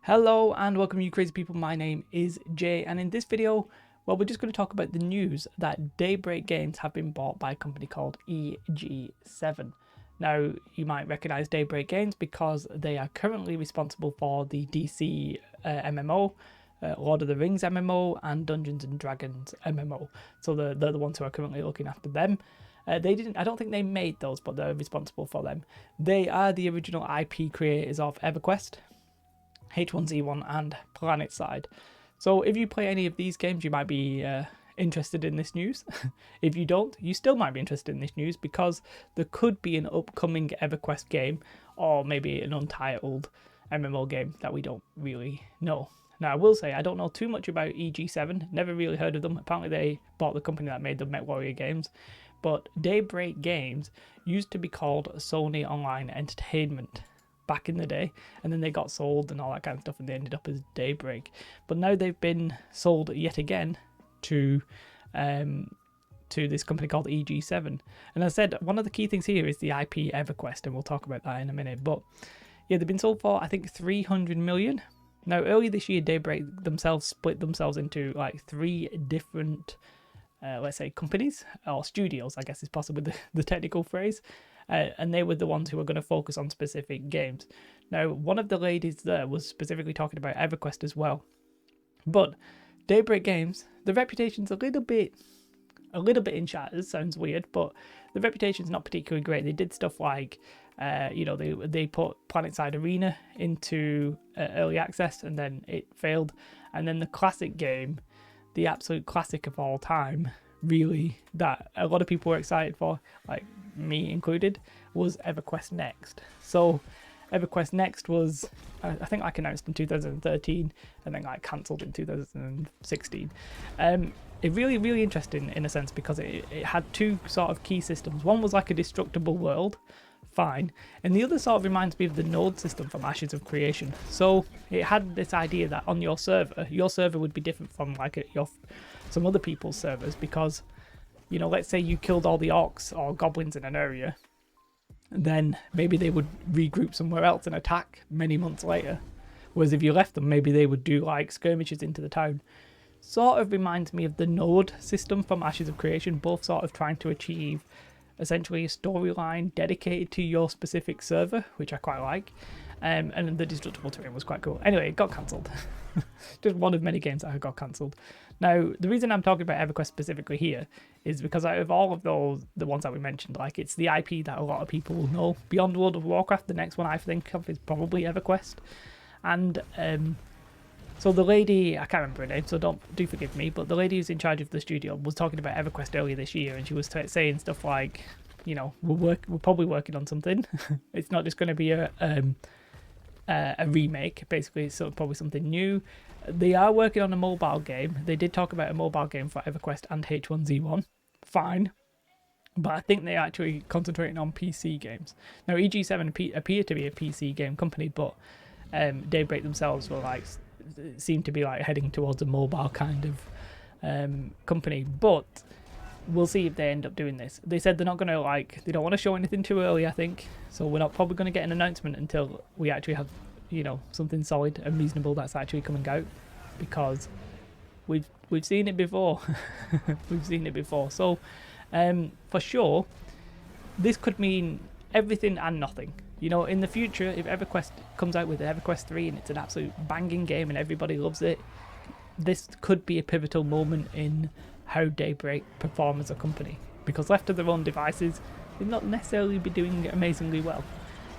Hello and welcome you crazy people, my name is Jay, and in this video, well, we're just going to talk about the news that Daybreak Games have been bought by a company called EG7. Now, you might recognise Daybreak Games because they are currently responsible for the DC MMO, Lord of the Rings MMO, and Dungeons and Dragons MMO. So they're the ones who are currently looking after them. I don't think they made those, but they're responsible for them. They are the original IP creators of Everquest, H1Z1 and PlanetSide. So if you play any of these games, you might be interested in this news. If you don't, you still might be interested in this news because there could be an upcoming Everquest game or maybe an untitled MMO game that we don't really know. Now, I will say I don't know too much about EG7, never really heard of them. Apparently they bought the company that made the MechWarrior games, but Daybreak Games used to be called Sony Online Entertainment back in the day, and then they got sold and all that kind of stuff, and they ended up as Daybreak. But now they've been sold yet again to this company called EG7. And as I said, one of the key things here is the IP Everquest, and we'll talk about that in a minute. But yeah, they've been sold for I think 300 million. Now earlier this year, Daybreak themselves split themselves into like 3 different let's say companies or studios, I guess is possibly the technical phrase. And they were the ones who were going to focus on specific games. Now, one of the ladies there was specifically talking about Everquest as well. But Daybreak Games, the reputation's a little bit in shatters. Sounds weird, but the reputation's not particularly great. They did stuff like, they put PlanetSide Arena into early access, and then it failed. And then the classic game, the absolute classic of all time, really, that a lot of people were excited for, like me included, was Everquest Next. So Everquest Next was, I think, like announced in 2013 and then like cancelled in 2016. It really interesting in a sense because it had 2 sort of key systems. One was like a destructible world, fine, and the other sort of reminds me of the node system from Ashes of Creation. So it had this idea that on your server would be different from like some other people's servers, because, you know, let's say you killed all the orcs or goblins in an area, then maybe they would regroup somewhere else and attack many months later. Whereas if you left them, maybe they would do like skirmishes into the town. Sort of reminds me of the node system from Ashes of Creation, both sort of trying to achieve essentially a storyline dedicated to your specific server, which I quite like. And the destructible terrain was quite cool. Anyway, it got cancelled. Just one of many games that got cancelled. Now, the reason I'm talking about Everquest specifically here is because out of all of those, the ones that we mentioned, like, it's the IP that a lot of people will know. Beyond World of Warcraft, the next one I think of is probably Everquest. And so the lady, I can't remember her name, so do forgive me, but the lady who's in charge of the studio was talking about Everquest earlier this year, and she was saying stuff like, you know, we're probably working on something. It's not just going to be a remake, basically. It's probably something new. They are working on a mobile game. They did talk about a mobile game for Everquest and H1Z1. Fine. But I think they're actually concentrating on PC games. Now, EG7 appear to be a PC game company, but Daybreak themselves were like, seem to be like heading towards a mobile kind of company. But we'll see if they end up doing this. They said they're not going to, they don't want to show anything too early, I think. So we're not probably going to get an announcement until we actually have, you know, something solid and reasonable that's actually coming out, because we've seen it before. We've seen it before. So for sure, this could mean everything and nothing. You know, in the future, if Everquest comes out with Everquest 3 and it's an absolute banging game and everybody loves it, this could be a pivotal moment in how Daybreak perform as a company, because left to their own devices, they'll not necessarily be doing amazingly well.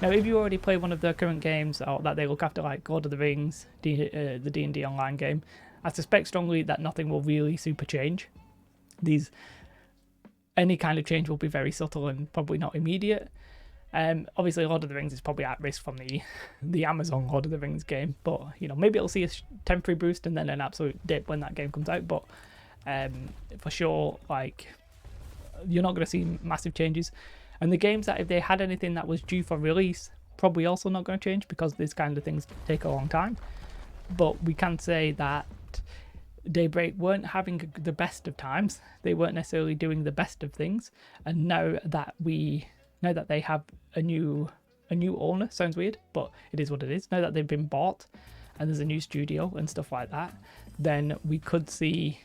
Now, if you already play one of their current games or that they look after, like Lord of the Rings, the D&D online game, I suspect strongly that nothing will really super change. Any kind of change will be very subtle and probably not immediate. Obviously, Lord of the Rings is probably at risk from the Amazon Lord of the Rings game, but, you know, maybe it'll see a temporary boost and then an absolute dip when that game comes out. But for sure, like, you're not going to see massive changes. And the games that, if they had anything that was due for release, probably also not going to change, because these kind of things take a long time. But we can say that Daybreak weren't having the best of times. They weren't necessarily doing the best of things. And now that they have a new owner, sounds weird, but it is what it is. Now that they've been bought, and there's a new studio and stuff like that, then we could see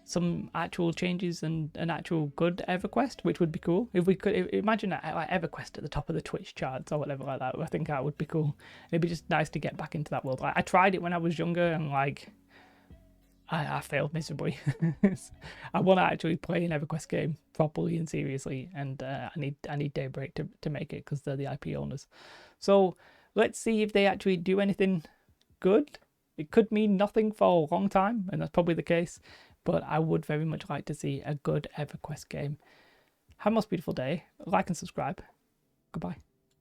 some actual changes and an actual good EverQuest, which would be cool. If we could imagine like EverQuest at the top of the Twitch charts or whatever like that, I think that would be cool. It'd be just nice to get back into that world. Like, I tried it when I was younger, and like I failed miserably. I want to actually play an EverQuest game properly and seriously, and I need Daybreak to make it, because they're the IP owners. So let's see if they actually do anything good. It could mean nothing for a long time, and that's probably the case. But I would very much like to see a good EverQuest game. Have a most beautiful day. Like and subscribe. Goodbye.